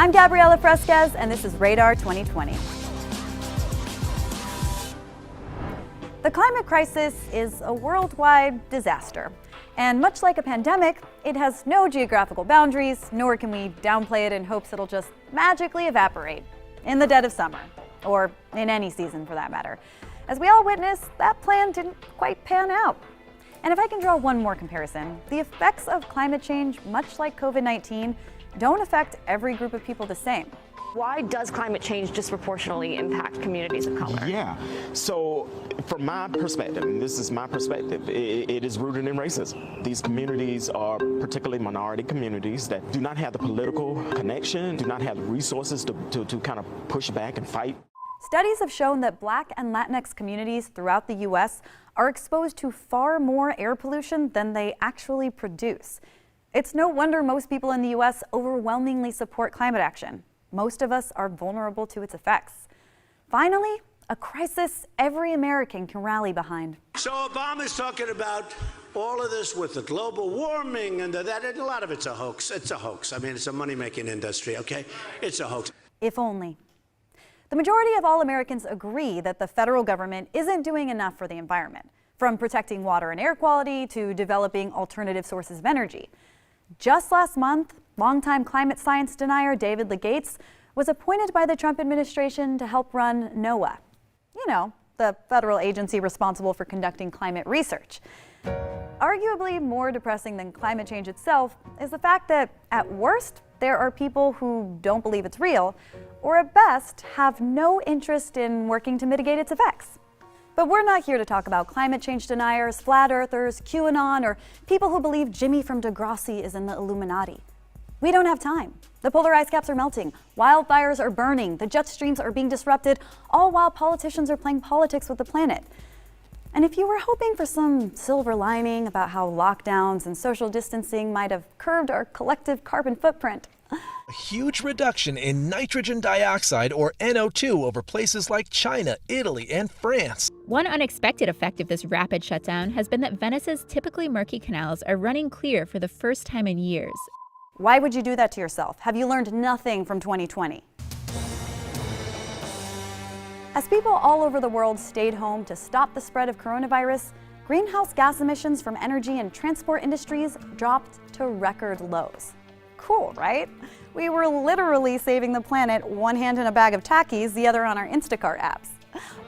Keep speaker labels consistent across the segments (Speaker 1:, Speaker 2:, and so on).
Speaker 1: I'm Gabriela Fresquez, and this is Radar 2020. The climate crisis is a worldwide disaster. And much like a pandemic, it has no geographical boundaries, nor can we downplay it in hopes it'll just magically evaporate in the dead of summer, or in any season for that matter. As we all witnessed, that plan didn't quite pan out. And if I can draw one more comparison, the effects of climate change, much like COVID-19, don't affect every group of people the same.
Speaker 2: Why does climate change disproportionately impact communities of color?
Speaker 3: Yeah, so from my perspective, and this is my perspective, it is rooted in racism. These communities are particularly minority communities that do not have the political connection, do not have the resources to kind of push back and fight.
Speaker 1: Studies have shown that Black and Latinx communities throughout the U.S. are exposed to far more air pollution than they actually produce. It's no wonder most people in the U.S. overwhelmingly support climate action. Most of us are vulnerable to its effects. Finally, a crisis every American can rally behind.
Speaker 4: So Obama's talking about all of this with the global warming and that, and a lot of it's a hoax. It's a hoax. I mean, it's a money-making industry, okay? It's a hoax.
Speaker 1: If only. The majority of all Americans agree that the federal government isn't doing enough for the environment, from protecting water and air quality to developing alternative sources of energy. Just last month, longtime climate science denier David Legates was appointed by the Trump administration to help run NOAA. You know, the federal agency responsible for conducting climate research. Arguably more depressing than climate change itself is the fact that, at worst, there are people who don't believe it's real, or at best, have no interest in working to mitigate its effects. But we're not here to talk about climate change deniers, flat earthers, QAnon, or people who believe Jimmy from Degrassi is in the Illuminati. We don't have time. The polar ice caps are melting, wildfires are burning, the jet streams are being disrupted, all while politicians are playing politics with the planet. And if you were hoping for some silver lining about how lockdowns and social distancing might have curbed our collective carbon footprint,
Speaker 5: a huge reduction in nitrogen dioxide, or NO2, over places like China, Italy, and France.
Speaker 6: One unexpected effect of this rapid shutdown has been that Venice's typically murky canals are running clear for the first time in years.
Speaker 1: Why would you do that to yourself? Have you learned nothing from 2020? As people all over the world stayed home to stop the spread of coronavirus, greenhouse gas emissions from energy and transport industries dropped to record lows. Cool, right? We were literally saving the planet, one hand in a bag of Takis, the other on our Instacart apps.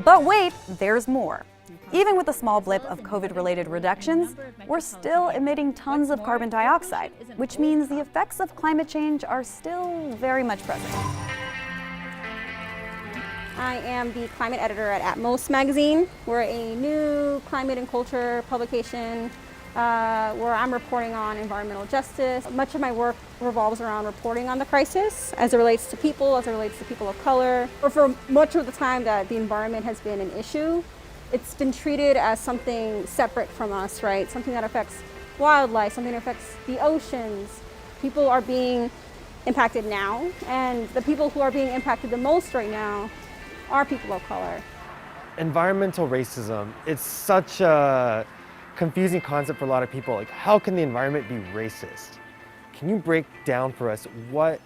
Speaker 1: But wait, there's more. Even with a small blip of COVID-related reductions, we're still emitting tons of carbon dioxide, which means the effects of climate change are still very much present.
Speaker 7: I am the climate editor at Most magazine. We're a new climate and culture publication where I'm reporting on environmental justice. Much of my work revolves around reporting on the crisis as it relates to people, as it relates to people of color. Or for much of the time that the environment has been an issue, it's been treated as something separate from us, right? Something that affects wildlife, something that affects the oceans. People are being impacted now, and the people who are being impacted the most right now are people of color.
Speaker 8: Environmental racism, it's such a confusing concept for a lot of people. Like, how can the environment be racist? Can you break down for us what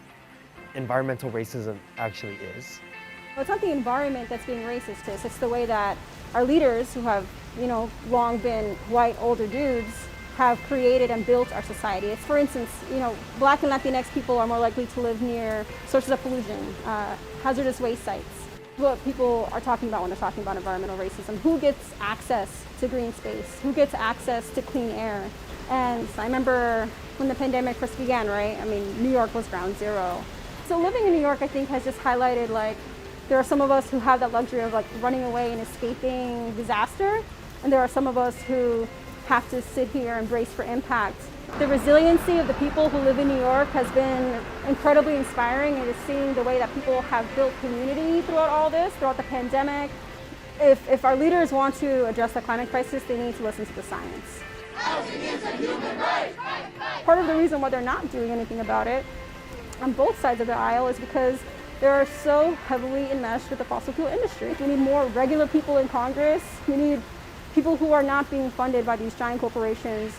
Speaker 8: environmental racism actually is?
Speaker 7: Well, it's not the environment that's being racist. It's the way that our leaders, who have, long been white older dudes, have created and built our society. It's, for instance, Black and Latinx people are more likely to live near sources of pollution, hazardous waste sites. What people are talking about when they're talking about environmental racism: who gets access to green space, who gets access to clean air. And I remember when the pandemic first began, right? I mean, New York was ground zero. So living in New York, I think, has just highlighted, there are some of us who have that luxury of running away and escaping disaster, and there are some of us who have to sit here and brace for impact. The resiliency of the people who live in New York has been incredibly inspiring, and is seeing the way that people have built community throughout all this, throughout the pandemic. If our leaders want to address the climate crisis, they need to listen to the science. Housing is a human right. Part of the reason why they're not doing anything about it on both sides of the aisle is because they are so heavily enmeshed with the fossil fuel industry. We need more regular people in Congress. We need people who are not being funded by these giant corporations.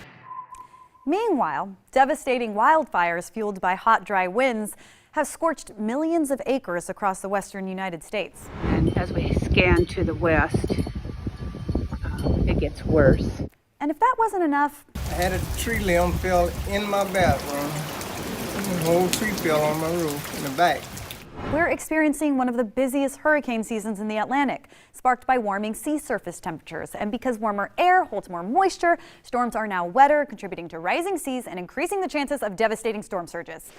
Speaker 1: Meanwhile, devastating wildfires fueled by hot, dry winds have scorched millions of acres across the western United States.
Speaker 9: And as we scan to the west, it gets worse.
Speaker 1: And if that wasn't enough,
Speaker 10: I had a tree limb fell in my bathroom. The whole tree fell on my roof in the back.
Speaker 1: we're experiencing one of the busiest hurricane seasons in the Atlantic, sparked by warming sea surface temperatures. And because warmer air holds more moisture, storms are now wetter, contributing to rising seas and increasing the chances of devastating storm surges.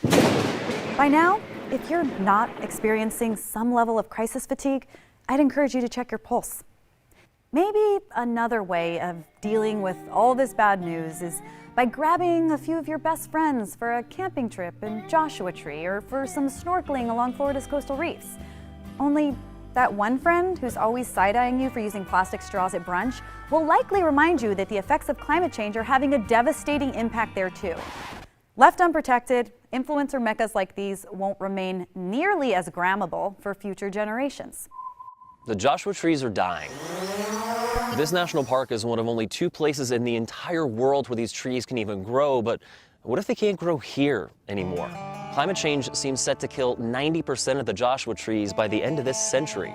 Speaker 1: By now, if you're not experiencing some level of crisis fatigue, I'd encourage you to check your pulse. Maybe another way of dealing with all this bad news is by grabbing a few of your best friends for a camping trip in Joshua Tree or for some snorkeling along Florida's coastal reefs. Only that one friend who's always side-eyeing you for using plastic straws at brunch will likely remind you that the effects of climate change are having a devastating impact there too. Left unprotected, influencer meccas like these won't remain nearly as grammable for future generations.
Speaker 11: The Joshua trees are dying. This national park is one of only 2 places in the entire world where these trees can even grow, but what if they can't grow here anymore? Climate change seems set to kill 90% of the Joshua trees by the end of this century.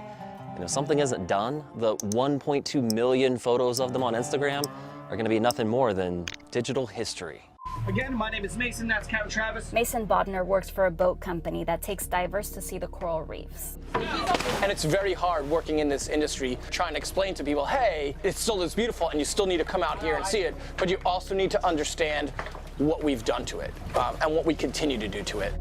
Speaker 11: And if something isn't done, the 1.2 million photos of them on Instagram are going to be nothing more than digital history.
Speaker 12: Again, my name is Mason, that's Captain Travis.
Speaker 13: Mason Bodner works for a boat company that takes divers to see the coral reefs.
Speaker 12: And it's very hard working in this industry, trying to explain to people, hey, it still is beautiful and you still need to come out here and see it, but you also need to understand what we've done to it and what we continue to do to it.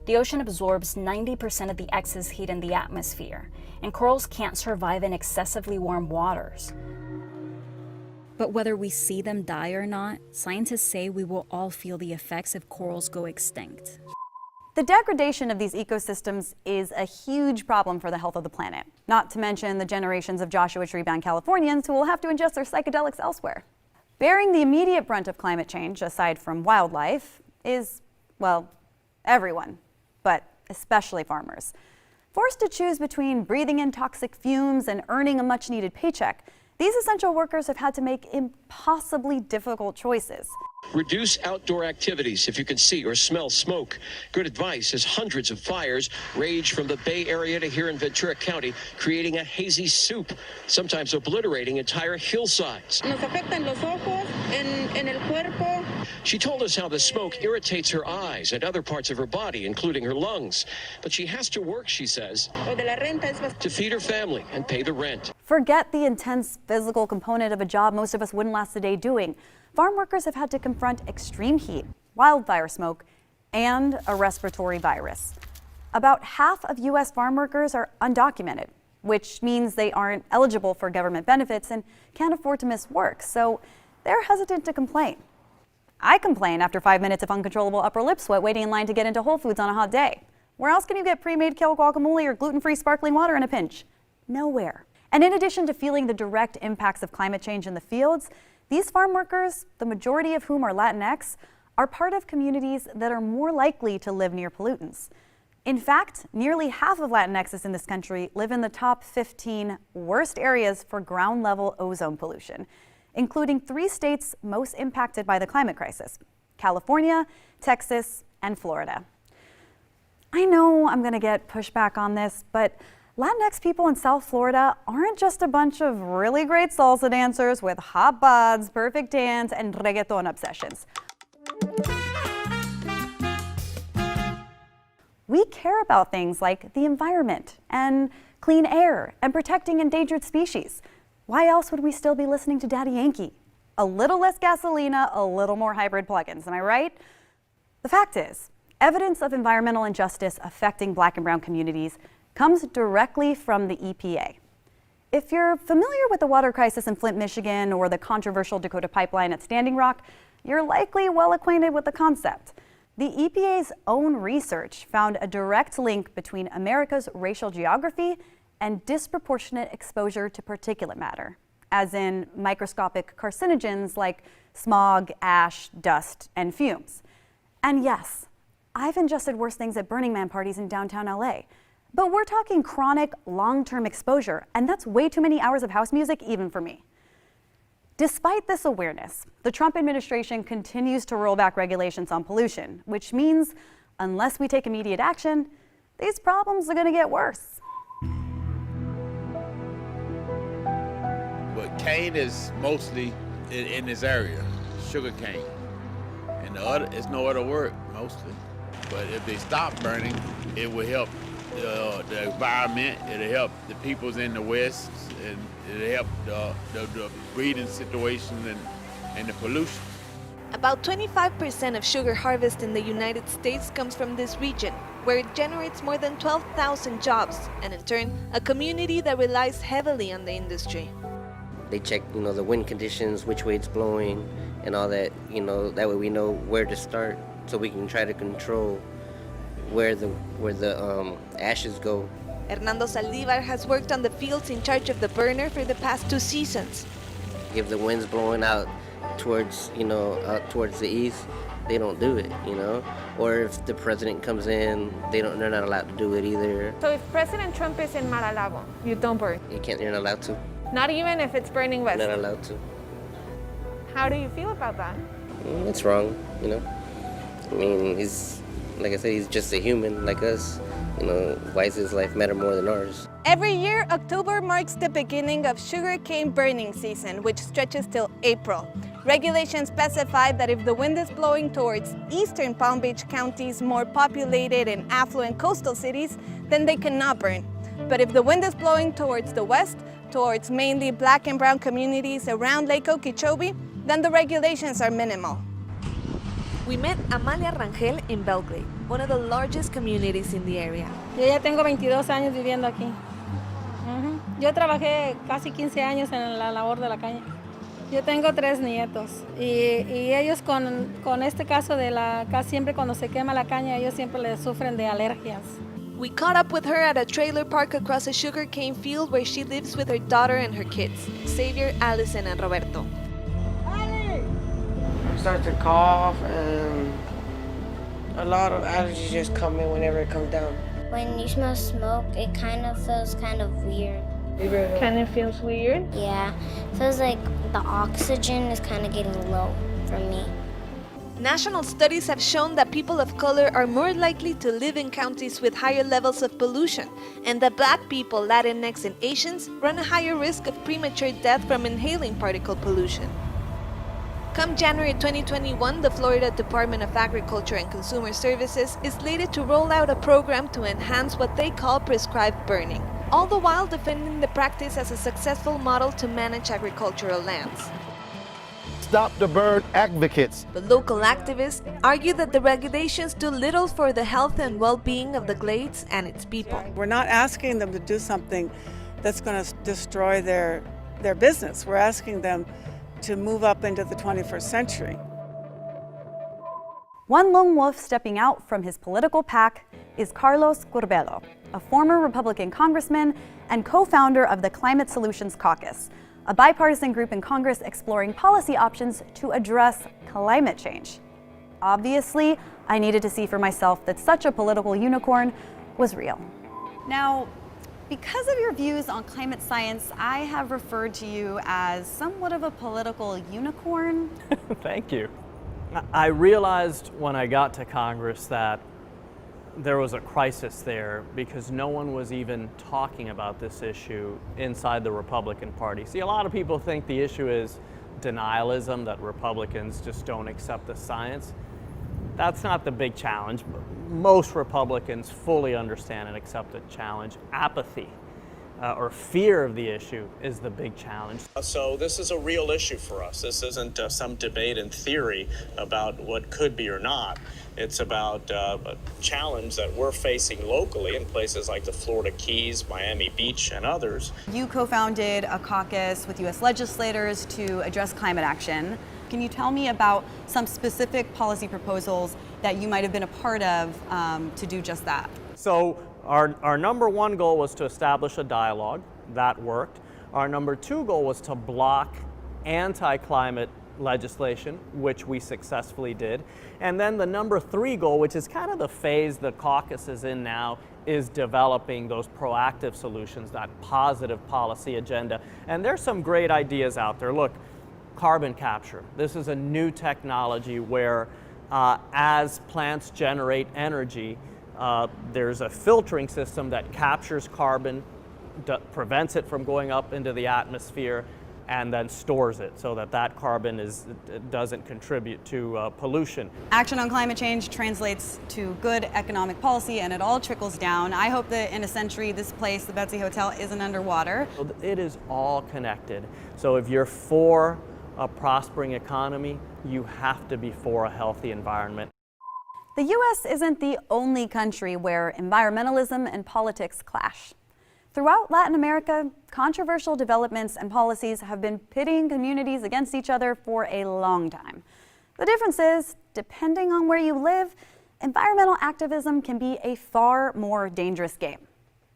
Speaker 13: The ocean absorbs 90% of the excess heat in the atmosphere, and corals can't survive in excessively warm waters. But whether we see them die or not, scientists say we will all feel the effects if corals go extinct.
Speaker 1: The degradation of these ecosystems is a huge problem for the health of the planet, not to mention the generations of Joshua Tree-bound Californians who will have to ingest their psychedelics elsewhere. Bearing the immediate brunt of climate change, aside from wildlife, is, well, everyone, but especially farmers. Forced to choose between breathing in toxic fumes and earning a much-needed paycheck, these essential workers have had to make impossibly difficult choices.
Speaker 14: Reduce outdoor activities if you can see or smell smoke. Good advice as hundreds of fires rage from the Bay Area to here in Ventura County, creating a hazy soup, sometimes obliterating entire hillsides.
Speaker 15: Nos afectan los ojos, en el cuerpo.
Speaker 14: She told us how the smoke irritates her eyes and other parts of her body, including her lungs. But she has to work, she says, to feed her family and pay the rent.
Speaker 1: Forget the intense physical component of a job most of us wouldn't last a day doing. Farm workers have had to confront extreme heat, wildfire smoke, and a respiratory virus. About half of U.S. farm workers are undocumented, which means they aren't eligible for government benefits and can't afford to miss work, so they're hesitant to complain. I complain after 5 minutes of uncontrollable upper lip sweat waiting in line to get into Whole Foods on a hot day. Where else can you get pre-made kale guacamole or gluten-free sparkling water in a pinch? Nowhere. And in addition to feeling the direct impacts of climate change in the fields, these farm workers, the majority of whom are Latinx, are part of communities that are more likely to live near pollutants. In fact, nearly half of Latinxs in this country live in the top 15 worst areas for ground-level ozone pollution, including 3 states most impacted by the climate crisis: California, Texas, and Florida. I know I'm going to get pushback on this, but Latinx people in South Florida aren't just a bunch of really great salsa dancers with hot bods, perfect tans, and reggaeton obsessions. We care about things like the environment and clean air and protecting endangered species. Why else would we still be listening to Daddy Yankee? A little less gasolina, a little more hybrid plugins, am I right? The fact is, evidence of environmental injustice affecting Black and brown communities comes directly from the EPA. If you're familiar with the water crisis in Flint, Michigan, or the controversial Dakota pipeline at Standing Rock, you're likely well acquainted with the concept. The EPA's own research found a direct link between America's racial geography and disproportionate exposure to particulate matter, as in microscopic carcinogens like smog, ash, dust, and fumes. And yes, I've ingested worse things at Burning Man parties in downtown LA. But we're talking chronic, long-term exposure, and that's way too many hours of house music even for me. Despite this awareness, the Trump administration continues to roll back regulations on pollution, which means unless we take immediate action, these problems are going to get worse.
Speaker 16: But cane is mostly in this area, sugar cane. And it's no other work, mostly. But if they stop burning, it will help the environment, it'll help the peoples in the West, and it'll help the breeding situation and the pollution.
Speaker 17: About 25% of sugar harvest in the United States comes from this region, where it generates more than 12,000 jobs, and in turn, a community that relies heavily on the industry.
Speaker 18: They check, the wind conditions, which way it's blowing, and all that, that way we know where to start, so we can try to control where the ashes go.
Speaker 17: Hernando Saldívar has worked on the fields in charge of the burner for the past 2 seasons.
Speaker 18: If the wind's blowing out towards, out towards the east, they don't do it, Or if the president comes in, they're not allowed to do it either.
Speaker 19: So if President Trump is in Mar-a-Lago, you don't burn?
Speaker 18: You're not allowed to.
Speaker 19: Not even if it's burning west?
Speaker 18: Not allowed to.
Speaker 19: How do you feel about that?
Speaker 18: It's wrong, I mean, like I said, he's just a human like us. Why does his life matter more than ours?
Speaker 17: Every year, October marks the beginning of sugarcane burning season, which stretches till April. Regulations specify that if the wind is blowing towards eastern Palm Beach County's more populated and affluent coastal cities, then they cannot burn. But if the wind is blowing towards the west, towards mainly black and brown communities around Lake Okeechobee, then the regulations are minimal. We met Amalia Rangel in Belgrade, one of the largest communities in the area.
Speaker 7: Yo ya tengo 22 años viviendo aquí. Yo trabajé casi 15 años en la labor de la caña. Yo tengo 3 nietos y ellos con este caso de siempre cuando se quema la caña, ellos siempre les sufren de alergias.
Speaker 17: We caught up with her at a trailer park across a sugarcane field where she lives with her daughter and her kids, Xavier, Allison, and Roberto.
Speaker 20: I start to cough and a lot of allergies just come in whenever it comes down.
Speaker 21: When you smell smoke, it kind of feels kind of weird.
Speaker 19: Kind of feels weird?
Speaker 21: Yeah, it feels like the oxygen is kind of getting low for me.
Speaker 17: National studies have shown that people of color are more likely to live in counties with higher levels of pollution, and that Black people, Latinx, and Asians run a higher risk of premature death from inhaling particle pollution. Come January 2021, the Florida Department of Agriculture and Consumer Services is slated to roll out a program to enhance what they call prescribed burning, all the while defending the practice as a successful model to manage agricultural lands.
Speaker 22: Stop the Burn advocates.
Speaker 17: But local activists argue that the regulations do little for the health and well-being of the glades and its people.
Speaker 23: We're not asking them to do something that's going to destroy their business. We're asking them to move up into the 21st century.
Speaker 1: One lone wolf stepping out from his political pack is Carlos Curbelo, a former Republican congressman and co-founder of the Climate Solutions Caucus, a bipartisan group in Congress exploring policy options to address climate change. Obviously, I needed to see for myself that such a political unicorn was real. Now, because of your views on climate science, I have referred to you as somewhat of a political unicorn.
Speaker 24: Thank you. I realized when I got to Congress that there was a crisis there because no one was even talking about this issue inside the Republican Party. See, a lot of people think the issue is denialism, that Republicans just don't accept the science. That's not the big challenge. Most Republicans fully understand and accept the challenge. Apathy or fear of the issue is the big challenge.
Speaker 25: So this is a real issue for us. This isn't some debate in theory about what could be or not. It's about a challenge that we're facing locally in places like the Florida Keys, Miami Beach, and others.
Speaker 1: You co-founded a caucus with U.S. legislators to address climate action. Can you tell me about some specific policy proposals that you might have been a part of to do just that?
Speaker 24: So our number one goal was to establish a dialogue. That worked. Our number two goal was to block anti-climate legislation, which we successfully did. And then the number three goal, which is kind of the phase the caucus is in now, is developing those proactive solutions, that positive policy agenda. And there's some great ideas out there. Look, carbon capture. This is a new technology where as plants generate energy, there's a filtering system that captures carbon, prevents it from going up into the atmosphere, and then stores it so that that carbon doesn't contribute to pollution.
Speaker 1: Action on climate change translates to good economic policy, and it all trickles down. I hope that in a century, this place, the Betsy Hotel, isn't underwater.
Speaker 24: It is all connected. So if you're for a prospering economy, you have to be for a healthy environment.
Speaker 1: The U.S. isn't the only country where environmentalism and politics clash. Throughout Latin America, controversial developments and policies have been pitting communities against each other for a long time. The difference is, depending on where you live, environmental activism can be a far more dangerous game.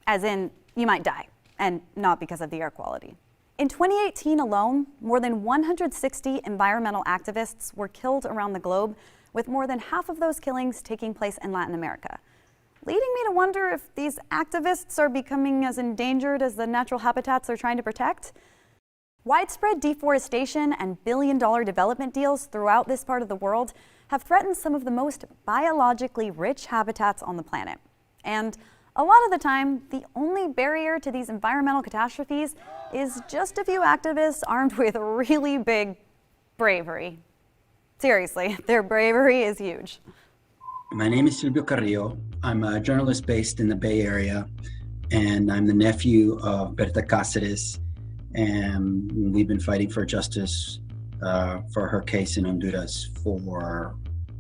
Speaker 1: As in, you might die, and not because of the air quality. In 2018 alone, more than 160 environmental activists were killed around the globe, with more than half of those killings taking place in Latin America. Leading me to wonder if these activists are becoming as endangered as the natural habitats they're trying to protect. Widespread deforestation and billion-dollar development deals throughout this part of the world have threatened some of the most biologically rich habitats on the planet. And a lot of the time, the only barrier to these environmental catastrophes is just a few activists armed with really big bravery. Seriously, their bravery is huge.
Speaker 2: My name is Silvio Carrillo. I'm a journalist based in the Bay Area, and I'm the nephew of Berta Cáceres, and we've been fighting for justice for her case in Honduras for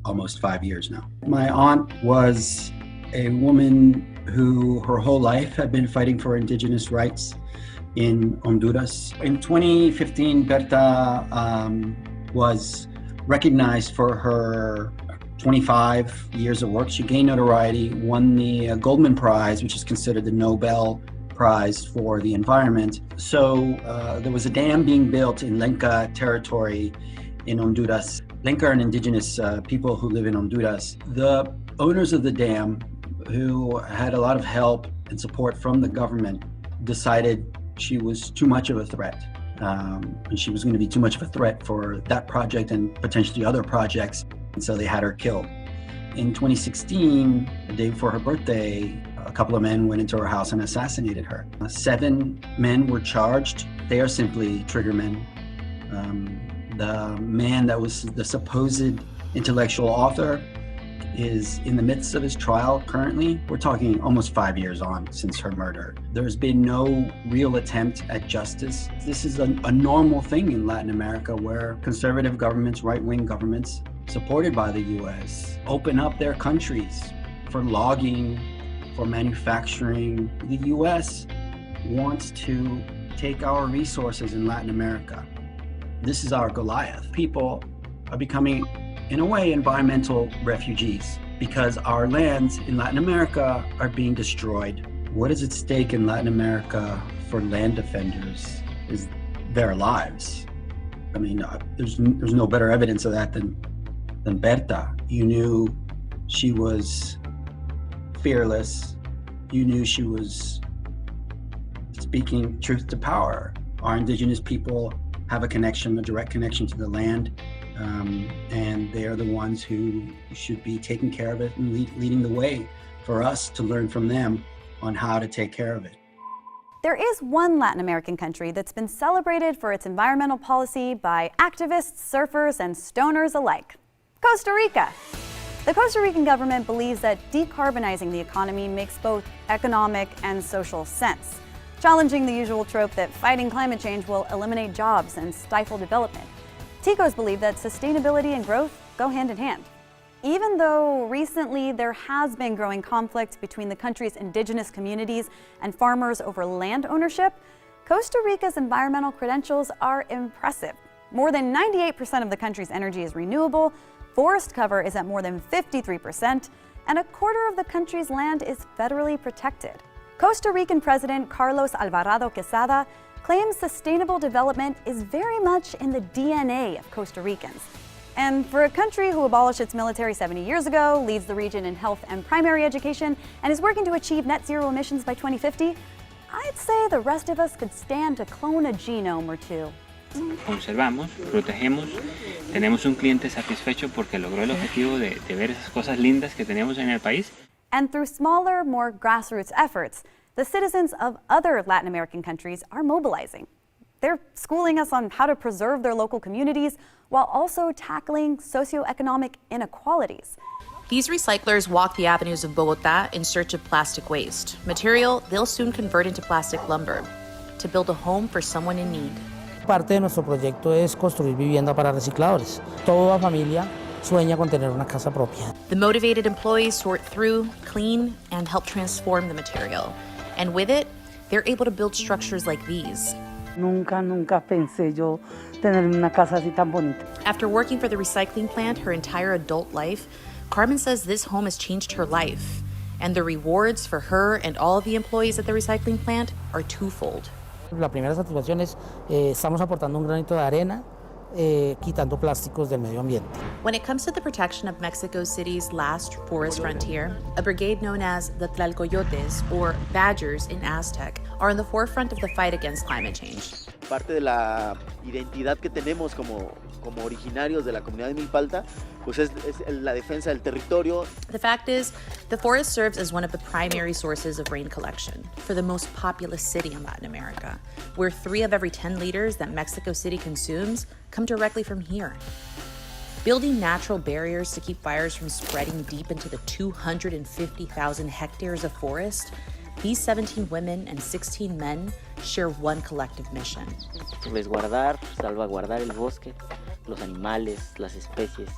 Speaker 2: almost 5 years now. My aunt was a woman who her whole life had been fighting for indigenous rights in Honduras. In 2015, Berta was recognized for her 25 years of work. She gained notoriety, won the Goldman Prize, which is considered the Nobel Prize for the environment. So there was a dam being built in Lenca territory in Honduras. Lenca are an indigenous people who live in Honduras. The owners of the dam, who had a lot of help and support from the government, decided she was too much of a threat. And she was going to be too much of a threat for that project and potentially other projects. And so they had her killed. In 2016, the day before her birthday, a couple of men went into her house and assassinated her. 7 men were charged. They are simply trigger men. The man that was the supposed intellectual author is in the midst of his trial currently. We're talking almost 5 years on since her murder. There's been no real attempt at justice. This is a normal thing in Latin America, where conservative governments, right-wing governments, supported by the US, open up their countries for logging, for manufacturing. The US wants to take our resources in Latin America. This is our Goliath. People are becoming, in a way, environmental refugees because our lands in Latin America are being destroyed. What is at stake in Latin America for land defenders is their lives. I mean, there's no better evidence of that than Berta. You knew she was fearless. You knew she was speaking truth to power. Our indigenous people have a connection, a direct connection to the land, and they are the ones who should be taking care of it and leading the way for us to learn from them on how to take care of it.
Speaker 1: There is one Latin American country that's been celebrated for its environmental policy by activists, surfers, and stoners alike: Costa Rica. The Costa Rican government believes that decarbonizing the economy makes both economic and social sense, challenging the usual trope that fighting climate change will eliminate jobs and stifle development. Ticos believe that sustainability and growth go hand in hand. Even though recently there has been growing conflict between the country's indigenous communities and farmers over land ownership, Costa Rica's environmental credentials are impressive. More than 98% of the country's energy is renewable, forest cover is at more than 53%, and a quarter of the country's land is federally protected. Costa Rican President Carlos Alvarado Quesada claims sustainable development is very much in the DNA of Costa Ricans. And for a country who abolished its military 70 years ago, leads the region in health and primary education, and is working to achieve net zero emissions by 2050, I'd say the rest of us could stand to clone a genome or two.
Speaker 3: conservamos, protegemos, tenemos un cliente satisfecho porque logró el objetivo de ver esas cosas lindas que tenemos en el país.
Speaker 1: And through smaller, more grassroots efforts, the citizens of other Latin American countries are mobilizing. They're schooling us on how to preserve their local communities while also tackling socioeconomic inequalities.
Speaker 4: These recyclers walk the avenues of Bogotá in search of plastic waste, material they'll soon convert into plastic lumber to build a home for someone in need.
Speaker 5: Parte de nuestro proyecto es construir vivienda para recicladores. Toda familia sueña con tener una casa propia.
Speaker 4: The motivated employees sort through, clean, and help transform the material. And with it, they're able to build structures like these.
Speaker 5: Nunca pensé yo tener una casa así tan bonita.
Speaker 4: After working for the recycling plant her entire adult life, Carmen says this home has changed her life. And the rewards for her and all of the employees at the recycling plant are twofold.
Speaker 5: La primera satisfacción es estamos aportando un granito de arena quitando plásticos del medio ambiente.
Speaker 4: When it comes to the protection of Mexico City's last forest frontier, a brigade known as the Tlalcoyotes, or Badgers in Aztec, are in the forefront of the fight against climate change.
Speaker 6: Parte de la identidad que tenemos como originarios de la comunidad de Milpa, pues es la defensa del territorio.
Speaker 4: The fact is, the forest serves as one of the primary sources of rain collection for the most populous city in Latin America, where 3 of every 10 liters that Mexico City consumes come directly from here. Building natural barriers to keep fires from spreading deep into the 250,000 hectares of forest, these 17 women and 16 men share one collective mission.
Speaker 6: Resguardar, salvaguardar el bosque, los animales, las especies.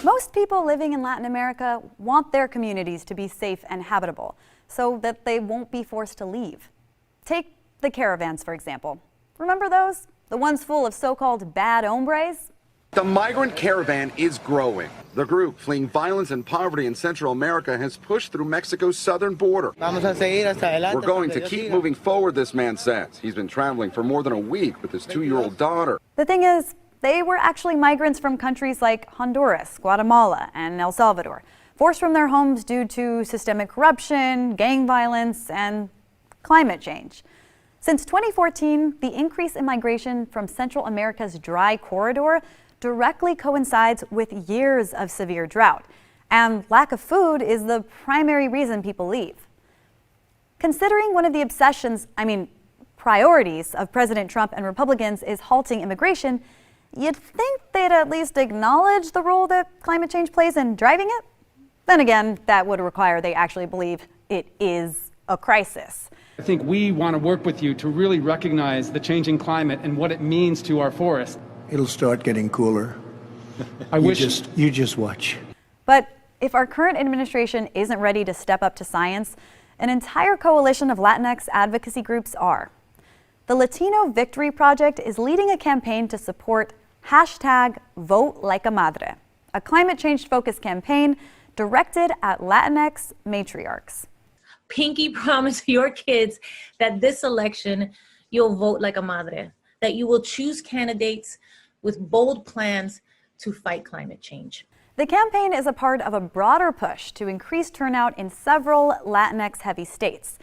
Speaker 1: Most people living in Latin America want their communities to be safe and habitable so that they won't be forced to leave. Take the caravans, for example. Remember those? The ones full of so-called bad hombres?
Speaker 8: The migrant caravan is growing. The group fleeing violence and poverty in Central America has pushed through Mexico's southern border. We're going to keep moving forward, this man says. He's been traveling for more than a week with his 2-year-old daughter.
Speaker 1: The thing is, they were actually migrants from countries like Honduras, Guatemala, and El Salvador, forced from their homes due to systemic corruption, gang violence, and climate change. Since 2014, the increase in migration from Central America's dry corridor directly coincides with years of severe drought, and lack of food is the primary reason people leave. Considering one of the priorities of President Trump and Republicans is halting immigration, you'd think they'd at least acknowledge the role that climate change plays in driving it. Then again, that would require they actually believe it is a crisis.
Speaker 26: I think we want to work with you to really recognize the changing climate and what it means to our forest.
Speaker 27: It'll start getting cooler. You just watch.
Speaker 1: But if our current administration isn't ready to step up to science, an entire coalition of Latinx advocacy groups are. The Latino Victory Project is leading a campaign to support #VoteLikeAMadre, a climate change-focused campaign directed at Latinx matriarchs.
Speaker 28: Pinky promise your kids that this election you'll vote like a madre, that you will choose candidates with bold plans to fight climate change.
Speaker 1: The campaign is a part of a broader push to increase turnout in several Latinx-heavy states.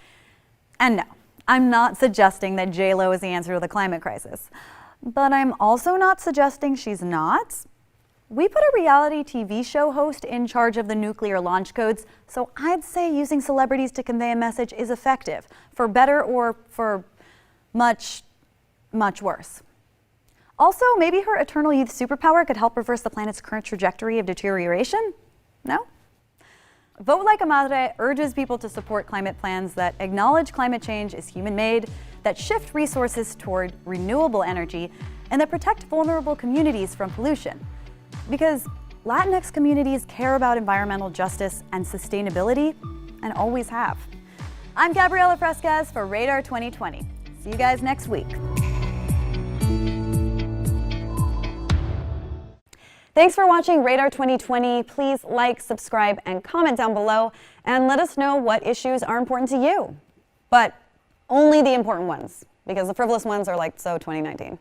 Speaker 1: And no, I'm not suggesting that J-Lo is the answer to the climate crisis. But I'm also not suggesting she's not. We put a reality TV show host in charge of the nuclear launch codes, so I'd say using celebrities to convey a message is effective, for better or for much, much worse. Also, maybe her eternal youth superpower could help reverse the planet's current trajectory of deterioration? No? Vote Like a Madre urges people to support climate plans that acknowledge climate change is human-made, that shift resources toward renewable energy, and that protect vulnerable communities from pollution. Because Latinx communities care about environmental justice and sustainability, and always have. I'm Gabriela Fresquez for Radar 2020. See you guys next week. Thanks for watching Radar 2020. Please like, subscribe, and comment down below, and let us know what issues are important to you. But only the important ones, because the frivolous ones are like so 2019.